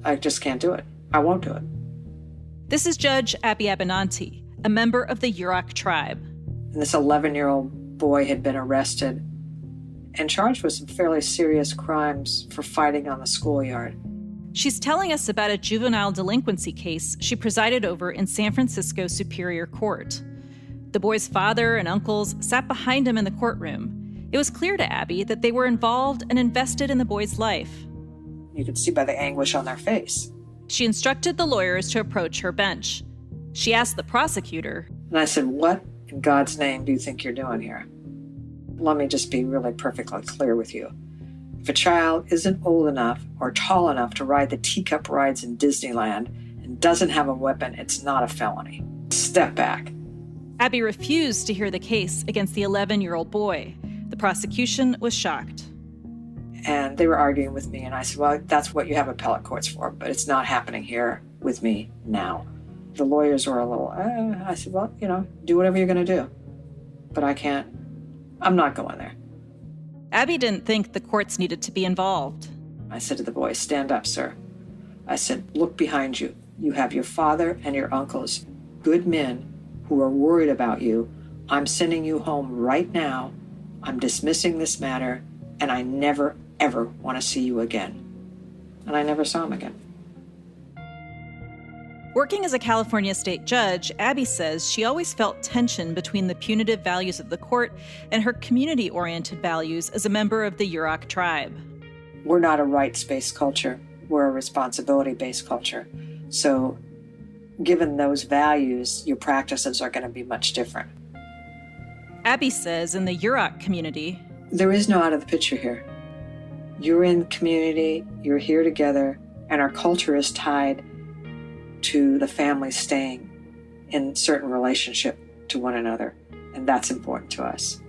I just can't do it. I won't do it. This is Judge Abinanti, a member of the Yurok tribe. And this 11-year-old boy had been arrested and charged with some fairly serious crimes for fighting on the schoolyard. She's telling us about a juvenile delinquency case she presided over in San Francisco Superior Court. The boy's father and uncles sat behind him in the courtroom. It was clear to Abby that they were involved and invested in the boy's life. You could see by the anguish on their face. She instructed the lawyers to approach her bench. She asked the prosecutor, and I said, "What in God's name do you think you're doing here? Let me just be really perfectly clear with you. If a child isn't old enough or tall enough to ride the teacup rides in Disneyland and doesn't have a weapon, it's not a felony. Step back." Abby refused to hear the case against the 11-year-old boy. The prosecution was shocked. And they were arguing with me, and I said, "Well, that's what you have appellate courts for, but it's not happening here with me now." The lawyers were a little, I said, "Well, do whatever you're going to do. But I'm not going there." Abby didn't think the courts needed to be involved. I said to the boy, "Stand up, sir." I said, "Look behind you. You have your father and your uncles, good men who are worried about you. I'm sending you home right now. I'm dismissing this matter, and I never, ever want to see you again." And I never saw him again. Working as a California state judge, Abby says she always felt tension between the punitive values of the court and her community-oriented values as a member of the Yurok tribe. We're not a rights-based culture. We're a responsibility-based culture. So given those values, your practices are going to be much different. Abby says in the Yurok community, there is no out of the picture here. You're in the community, you're here together, and our culture is tied to the family staying in certain relationship to one another, and that's important to us.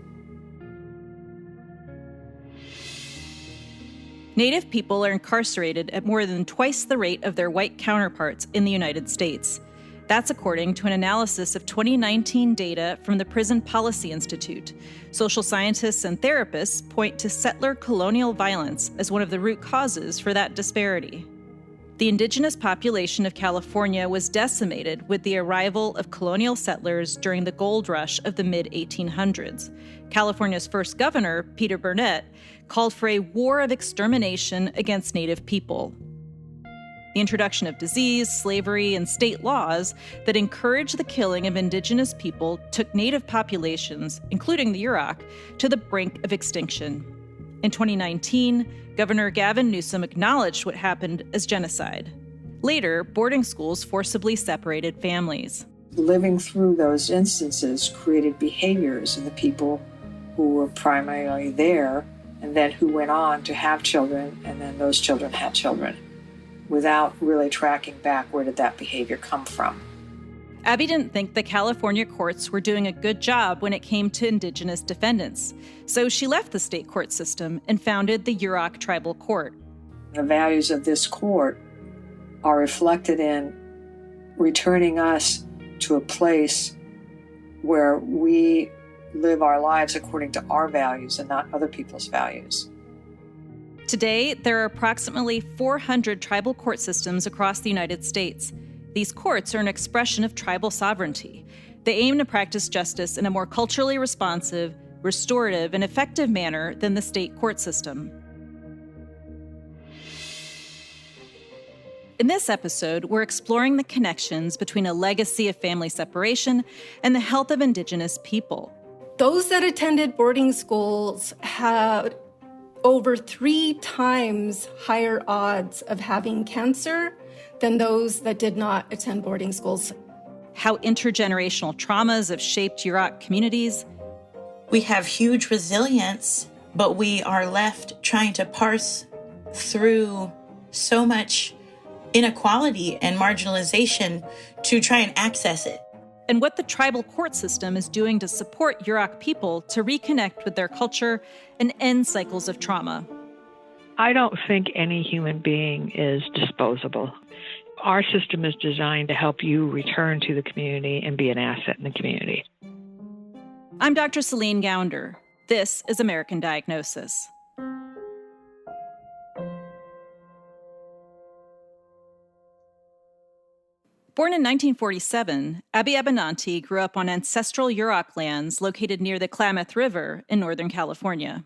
Native people are incarcerated at more than twice the rate of their white counterparts in the United States. That's according to an analysis of 2019 data from the Prison Policy Institute. Social scientists and therapists point to settler colonial violence as one of the root causes for that disparity. The indigenous population of California was decimated with the arrival of colonial settlers during the gold rush of the mid-1800s. California's first governor, Peter Burnett, called for a war of extermination against Native people. The introduction of disease, slavery, and state laws that encouraged the killing of indigenous people took Native populations, including the Yurok, to the brink of extinction. In 2019, Governor Gavin Newsom acknowledged what happened as genocide. Later, boarding schools forcibly separated families. Living through those instances created behaviors in the people who were primarily there, and then who went on to have children, and then those children had children, without really tracking back where did that behavior come from. Abby didn't think the California courts were doing a good job when it came to indigenous defendants, so she left the state court system and founded the Yurok Tribal Court. The values of this court are reflected in returning us to a place where we live our lives according to our values and not other people's values. Today, there are approximately 400 tribal court systems across the United States. These courts are an expression of tribal sovereignty. They aim to practice justice in a more culturally responsive, restorative, and effective manner than the state court system. In this episode, we're exploring the connections between a legacy of family separation and the health of indigenous people. Those that attended boarding schools had over 3 times higher odds of having cancer than those that did not attend boarding schools. How intergenerational traumas have shaped Yurok communities. We have huge resilience, but we are left trying to parse through so much inequality and marginalization to try and access it. And what the tribal court system is doing to support Yurok people to reconnect with their culture and end cycles of trauma. I don't think any human being is disposable. Our system is designed to help you return to the community and be an asset in the community. I'm Dr. Celine Gounder. This is American Diagnosis. Born in 1947, Abinanti grew up on ancestral Yurok lands located near the Klamath River in Northern California.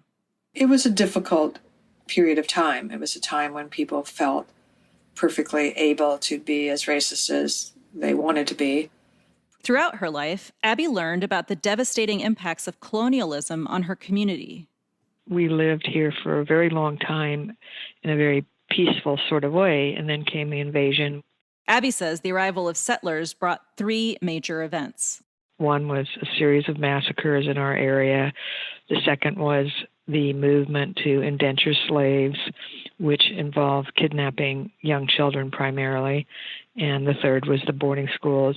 It was a difficult period of time. It was a time when people felt perfectly able to be as racist as they wanted to be. Throughout her life, Abby learned about the devastating impacts of colonialism on her community. We lived here for a very long time in a very peaceful sort of way, and then came the invasion. Abby says the arrival of settlers brought 3 major events. One was a series of massacres in our area. The second was the movement to indenture slaves, which involved kidnapping young children primarily. And the third was the boarding schools.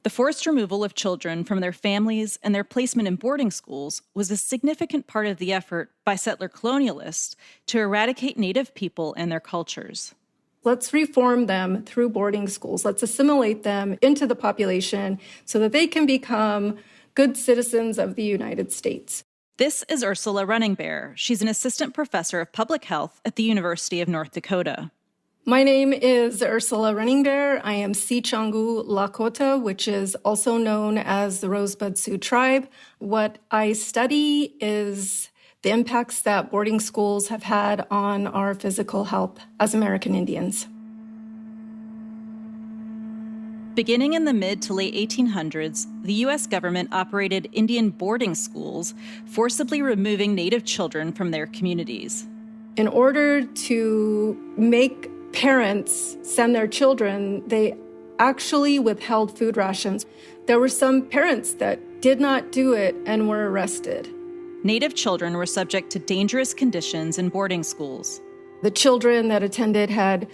The forced removal of children from their families and their placement in boarding schools was a significant part of the effort by settler colonialists to eradicate Native people and their cultures. Let's reform them through boarding schools. Let's assimilate them into the population so that they can become good citizens of the United States. This is Ursula Running Bear. She's an assistant professor of public health at the University of North Dakota. My name is Ursula Running Bear. I am Sicangu Lakota, which is also known as the Rosebud Sioux tribe. What I study is the impacts that boarding schools have had on our physical health as American Indians. Beginning in the mid to late 1800s, the U.S. government operated Indian boarding schools, forcibly removing Native children from their communities. In order to make parents send their children, they actually withheld food rations. There were some parents that did not do it and were arrested. Native children were subject to dangerous conditions in boarding schools. The children that attended had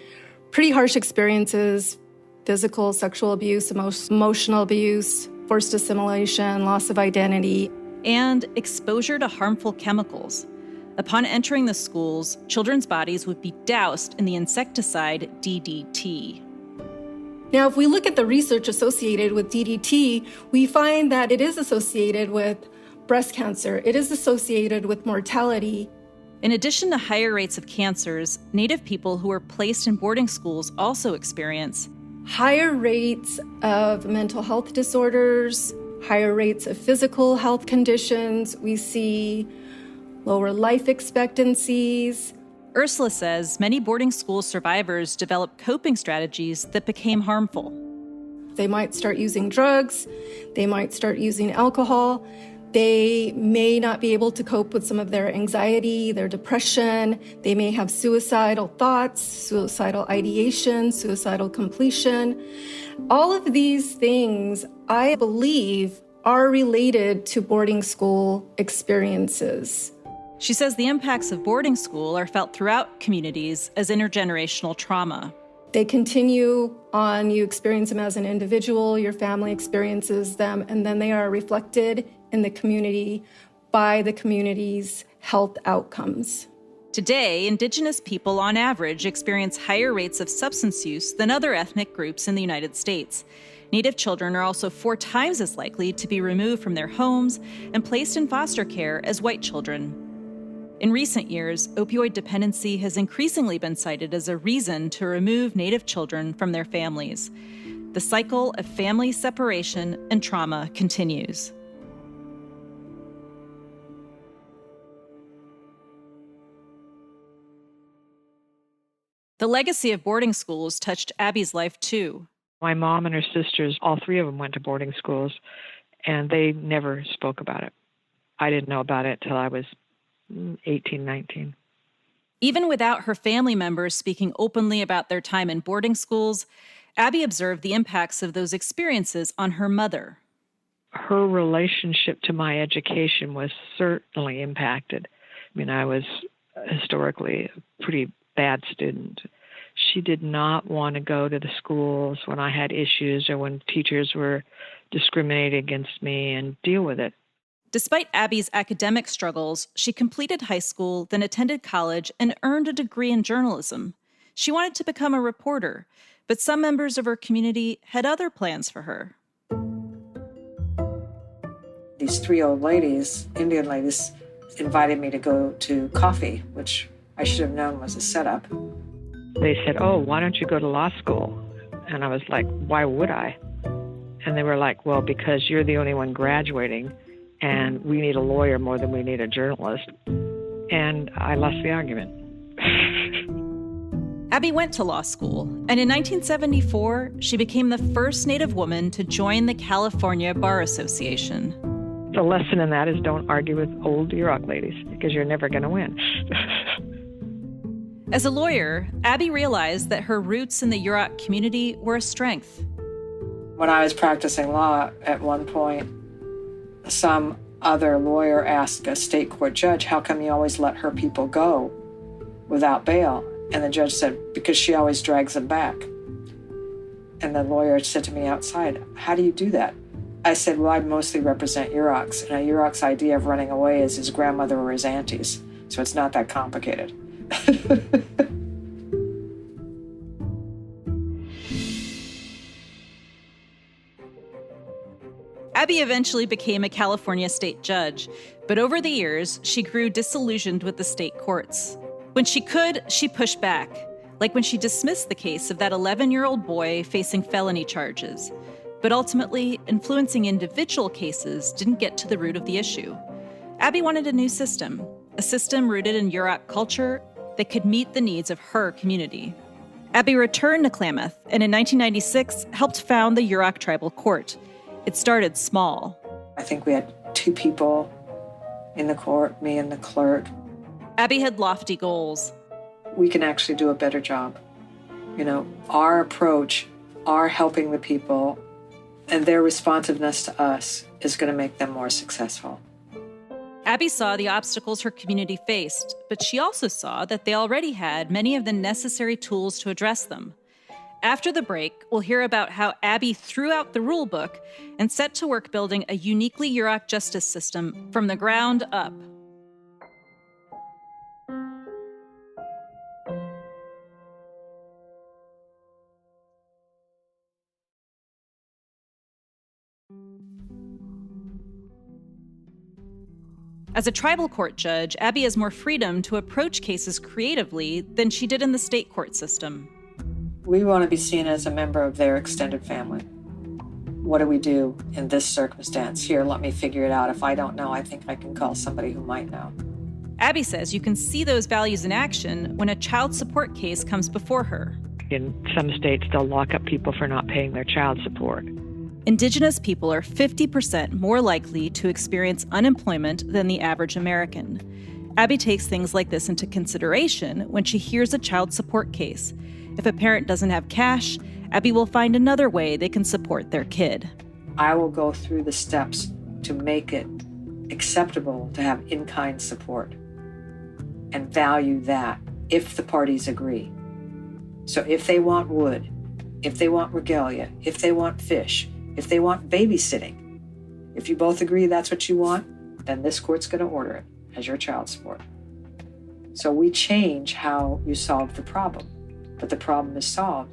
pretty harsh experiences: physical, sexual abuse, emotional abuse, forced assimilation, loss of identity, and exposure to harmful chemicals. Upon entering the schools, children's bodies would be doused in the insecticide DDT. Now, if we look at the research associated with DDT, we find that it is associated with breast cancer. It is associated with mortality. In addition to higher rates of cancers, Native people who were placed in boarding schools also experience higher rates of mental health disorders, higher rates of physical health conditions. We see lower life expectancies. Ursula says many boarding school survivors developed coping strategies that became harmful. They might start using drugs. They might start using alcohol. They may not be able to cope with some of their anxiety, their depression. They may have suicidal thoughts, suicidal ideation, suicidal completion. All of these things, I believe, are related to boarding school experiences. She says the impacts of boarding school are felt throughout communities as intergenerational trauma. They continue on. You experience them as an individual, your family experiences them, and then they are reflected in the community by the community's health outcomes. Today, Indigenous people on average experience higher rates of substance use than other ethnic groups in the United States. Native children are also 4 times as likely to be removed from their homes and placed in foster care as white children. In recent years, opioid dependency has increasingly been cited as a reason to remove Native children from their families. The cycle of family separation and trauma continues. The legacy of boarding schools touched Abby's life too. My mom and her sisters, all 3 of them went to boarding schools, and they never spoke about it. I didn't know about it till I was 18, 19. Even without her family members speaking openly about their time in boarding schools, Abby observed the impacts of those experiences on her mother. Her relationship to my education was certainly impacted. I mean, I was historically a pretty bad student. She did not want to go to the schools when I had issues or when teachers were discriminating against me and deal with it. Despite Abby's academic struggles, she completed high school, then attended college, and earned a degree in journalism. She wanted to become a reporter, but some members of her community had other plans for her. These 3 old ladies, Indian ladies, invited me to go to coffee, which I should have known was a setup. They said, "Oh, why don't you go to law school?" And I was like, why would I? And they were like, well, because you're the only one graduating, and we need a lawyer more than we need a journalist. And I lost the argument. Abby went to law school, and in 1974, she became the first Native woman to join the California Bar Association. The lesson in that is don't argue with old Yurok ladies, because you're never going to win. As a lawyer, Abby realized that her roots in the Yurok community were a strength. When I was practicing law, at one point, some other lawyer asked a state court judge, how come you always let her people go without bail? And the judge said, because she always drags them back. And the lawyer said to me outside, how do you do that? I said, well, I mostly represent Yuroks, and a Yurok's idea of running away is his grandmother or his aunties, so it's not that complicated. Abby eventually became a California state judge, but over the years, she grew disillusioned with the state courts. When she could, she pushed back, like when she dismissed the case of that 11-year-old boy facing felony charges. But ultimately, influencing individual cases didn't get to the root of the issue. Abby wanted a new system, a system rooted in Yurok culture that could meet the needs of her community. Abby returned to Klamath and in 1996 helped found the Yurok Tribal Court. It started small. I think we had 2 people in the court, me and the clerk. Abby had lofty goals. We can actually do a better job. You know, our approach, our helping the people, and their responsiveness to us is going to make them more successful. Abby saw the obstacles her community faced, but she also saw that they already had many of the necessary tools to address them. After the break, we'll hear about how Abby threw out the rule book and set to work building a uniquely Yurok justice system from the ground up. As a tribal court judge, Abby has more freedom to approach cases creatively than she did in the state court system. We want to be seen as a member of their extended family. What do we do in this circumstance? Here, let me figure it out. If I don't know, I think I can call somebody who might know. Abby says you can see those values in action when a child support case comes before her. In some states, they'll lock up people for not paying their child support. Indigenous people are 50% more likely to experience unemployment than the average American. Abby takes things like this into consideration when she hears a child support case. If a parent doesn't have cash, Abby will find another way they can support their kid. I will go through the steps to make it acceptable to have in-kind support and value that if the parties agree. So if they want wood, if they want regalia, if they want fish, if they want babysitting, if you both agree that's what you want, then this court's going to order it as your child support. So we change how you solve the problem, but the problem is solved.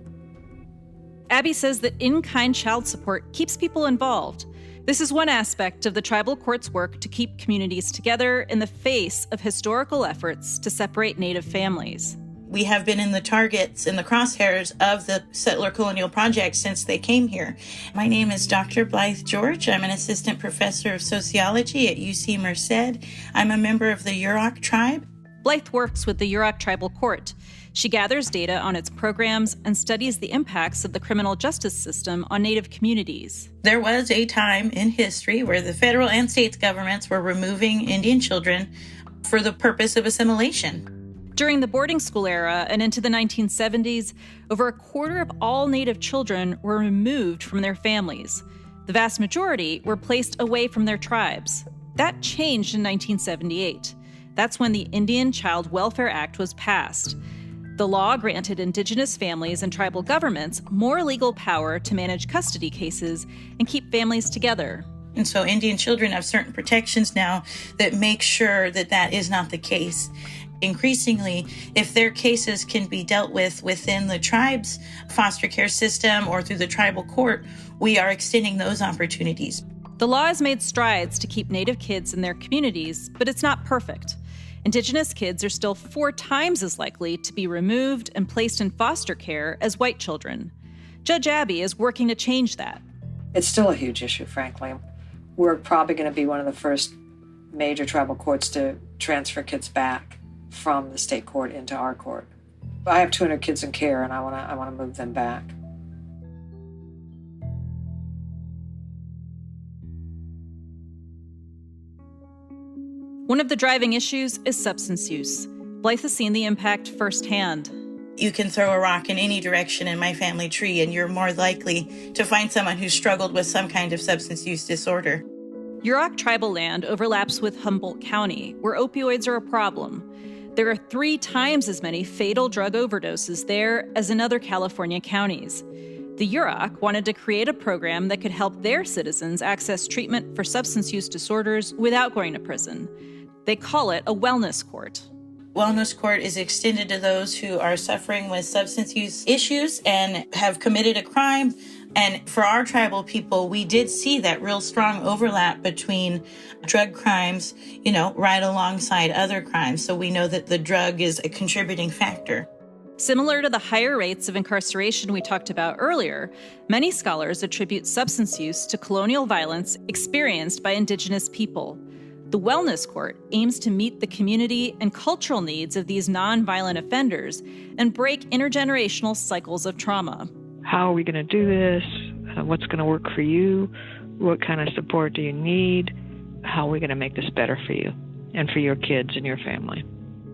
Abby says that in-kind child support keeps people involved. This is one aspect of the tribal court's work to keep communities together in the face of historical efforts to separate Native families. We have been in the targets, in the crosshairs of the settler colonial project since they came here. My name is Dr. Blythe George. I'm an assistant professor of sociology at UC Merced. I'm a member of the Yurok tribe. Blythe works with the Yurok Tribal Court. She gathers data on its programs and studies the impacts of the criminal justice system on Native communities. There was a time in history where the federal and state governments were removing Indian children for the purpose of assimilation. During the boarding school era and into the 1970s, over a quarter of all Native children were removed from their families. The vast majority were placed away from their tribes. That changed in 1978. That's when the Indian Child Welfare Act was passed. The law granted Indigenous families and tribal governments more legal power to manage custody cases and keep families together. And so Indian children have certain protections now that make sure that that is not the case. Increasingly, if their cases can be dealt with within the tribe's foster care system or through the tribal court, we are extending those opportunities. The law has made strides to keep Native kids in their communities, but it's not perfect. Indigenous kids are still 4 times as likely to be removed and placed in foster care as white children. Judge Abby is working to change that. It's still a huge issue, frankly. We're probably going to be one of the first major tribal courts to transfer kids back from the state court into our court. I have 200 kids in care, and I want to move them back. One of the driving issues is substance use. Blythe has seen the impact firsthand. You can throw a rock in any direction in my family tree, and you're more likely to find someone who struggled with some kind of substance use disorder. Yurok Tribal land overlaps with Humboldt County, where opioids are a problem. There are 3 times as many fatal drug overdoses there as in other California counties. The Yurok wanted to create a program that could help their citizens access treatment for substance use disorders without going to prison. They call it a wellness court. Wellness court is extended to those who are suffering with substance use issues and have committed a crime. And for our tribal people, we did see that real strong overlap between drug crimes, right alongside other crimes. So we know that the drug is a contributing factor. Similar to the higher rates of incarceration we talked about earlier, many scholars attribute substance use to colonial violence experienced by Indigenous people. The Wellness Court aims to meet the community and cultural needs of these nonviolent offenders and break intergenerational cycles of trauma. How are we going to do this? What's going to work for you? What kind of support do you need? How are we going to make this better for you and for your kids and your family?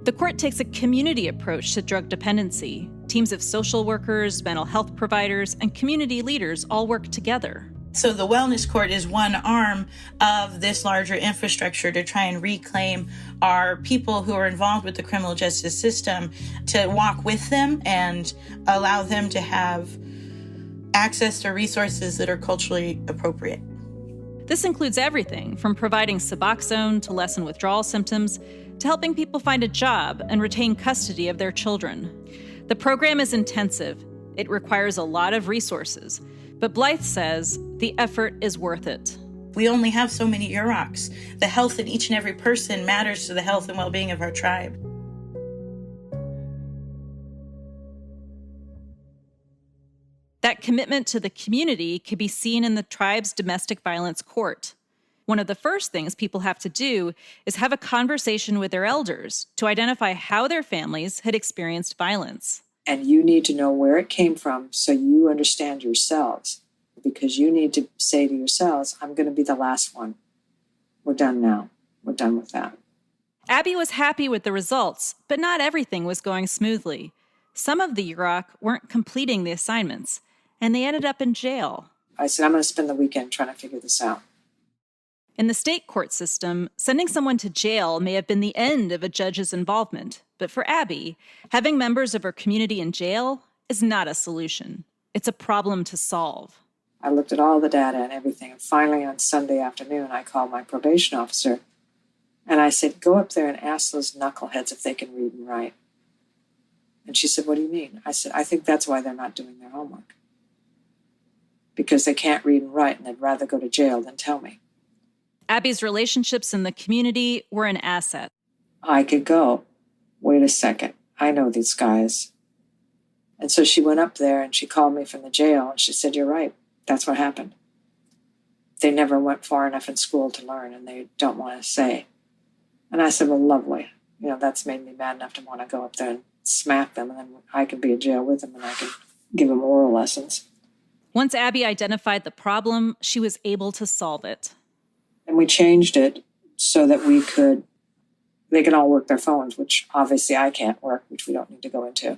The court takes a community approach to drug dependency. Teams of social workers, mental health providers, and community leaders all work together. So the Wellness Court is one arm of this larger infrastructure to try and reclaim our people who are involved with the criminal justice system, to walk with them and allow them to have access to resources that are culturally appropriate. This includes everything from providing Suboxone to lessen withdrawal symptoms, to helping people find a job and retain custody of their children. The program is intensive. It requires a lot of resources. But Blythe says the effort is worth it. We only have so many Yuroks. The health of each and every person matters to the health and well-being of our tribe. That commitment to the community can be seen in the tribe's domestic violence court. One of the first things people have to do is have a conversation with their elders to identify how their families had experienced violence. And you need to know where it came from so you understand yourselves. Because you need to say to yourselves, I'm going to be the last one. We're done now. We're done with that. Abby was happy with the results, but not everything was going smoothly. Some of the Yurok weren't completing the assignments, and they ended up in jail. I said, I'm going to spend the weekend trying to figure this out. In the state court system, sending someone to jail may have been the end of a judge's involvement. But for Abby, having members of her community in jail is not a solution. It's a problem to solve. I looked at all the data and everything. And finally, on Sunday afternoon, I called my probation officer. And I said, go up there and ask those knuckleheads if they can read and write. And she said, what do you mean? I said, I think that's why they're not doing their homework. Because they can't read and write, and they'd rather go to jail than tell me. Abby's relationships in the community were an asset. I could go, wait a second, I know these guys. And so she went up there and she called me from the jail and she said, you're right, that's what happened. They never went far enough in school to learn and they don't want to say. And I said, well, lovely. That's made me mad enough to want to go up there and smack them, and then I can be in jail with them and I can give them oral lessons. Once Abby identified the problem, she was able to solve it. And we changed it so that they can all work their phones, which obviously I can't work, which we don't need to go into.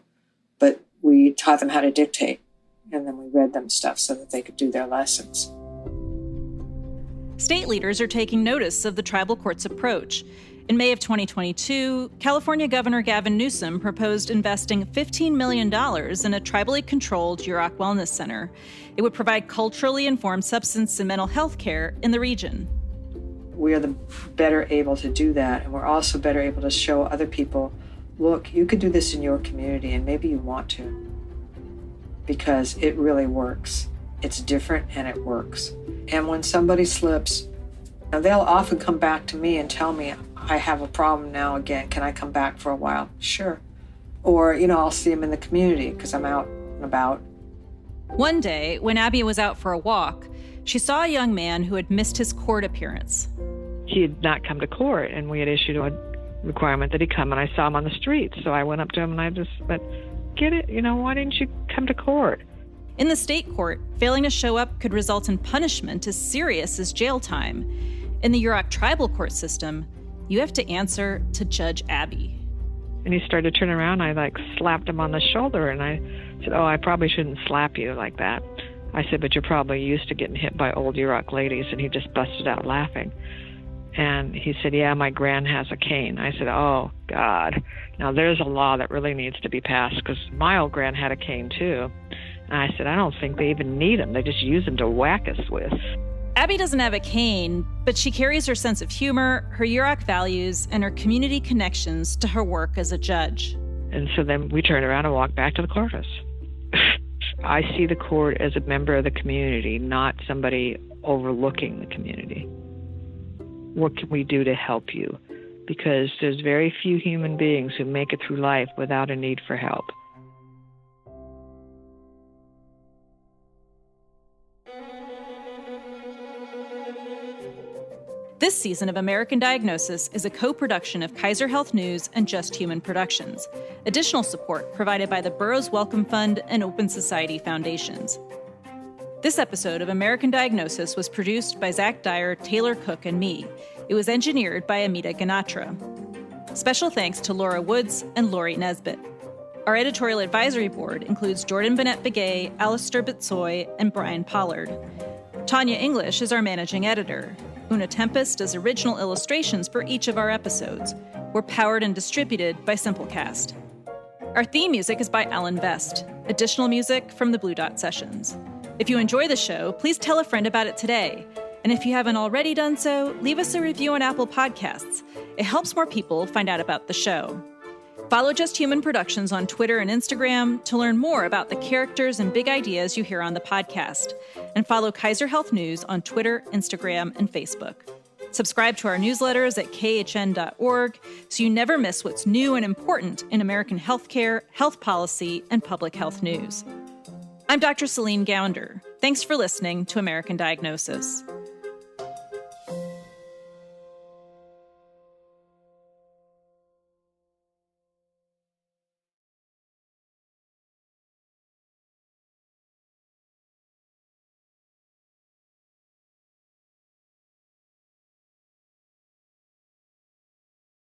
But we taught them how to dictate, and then we read them stuff so that they could do their lessons. State leaders are taking notice of the tribal court's approach. In May of 2022, California Governor Gavin Newsom proposed investing $15 million in a tribally controlled Yurok Wellness Center. It would provide culturally informed substance and mental health care in the region. We are the better able to do that, and we're also better able to show other people, look, you could do this in your community, and maybe you want to, because it really works. It's different, and it works. And when somebody slips, they'll often come back to me and tell me, I have a problem now again. Can I come back for a while? Sure. Or, I'll see them in the community because I'm out and about. One day, when Abby was out for a walk, she saw a young man who had missed his court appearance. He had not come to court, and we had issued a requirement that he come, and I saw him on the street. So I went up to him and I just went, get it, why didn't you come to court? In the state court, failing to show up could result in punishment as serious as jail time. In the Yurok Tribal Court system, you have to answer to Judge Abby. And he started to turn around. I slapped him on the shoulder, and I said, I probably shouldn't slap you like that. I said, but you're probably used to getting hit by old Yurok ladies. And he just busted out laughing. And he said, yeah, my gran has a cane. I said, oh, God. Now, there's a law that really needs to be passed, because my old gran had a cane, too. And I said, I don't think they even need them. They just use them to whack us with. Abby doesn't have a cane, but she carries her sense of humor, her Yurok values, and her community connections to her work as a judge. And so then we turned around and walked back to the courthouse. I see the court as a member of the community, not somebody overlooking the community. What can we do to help you? Because there's very few human beings who make it through life without a need for help. This season of American Diagnosis is a co-production of Kaiser Health News and Just Human Productions. Additional support provided by the Burroughs Wellcome Fund and Open Society Foundations. This episode of American Diagnosis was produced by Zach Dyer, Taylor Cook, and me. It was engineered by Amita Ganatra. Special thanks to Laura Woods and Lori Nesbitt. Our editorial advisory board includes Jordan Bennett-Begay, Alistair Bitsoy, and Brian Pollard. Tanya English is our managing editor. Una Tempest does original illustrations for each of our episodes. We're powered and distributed by Simplecast. Our theme music is by Alan Vest. Additional music from the Blue Dot Sessions. If you enjoy the show, please tell a friend about it today. And if you haven't already done so, leave us a review on Apple Podcasts. It helps more people find out about the show. Follow Just Human Productions on Twitter and Instagram to learn more about the characters and big ideas you hear on the podcast. And follow Kaiser Health News on Twitter, Instagram, and Facebook. Subscribe to our newsletters at khn.org so you never miss what's new and important in American healthcare, health policy, and public health news. I'm Dr. Celine Gounder. Thanks for listening to American Diagnosis.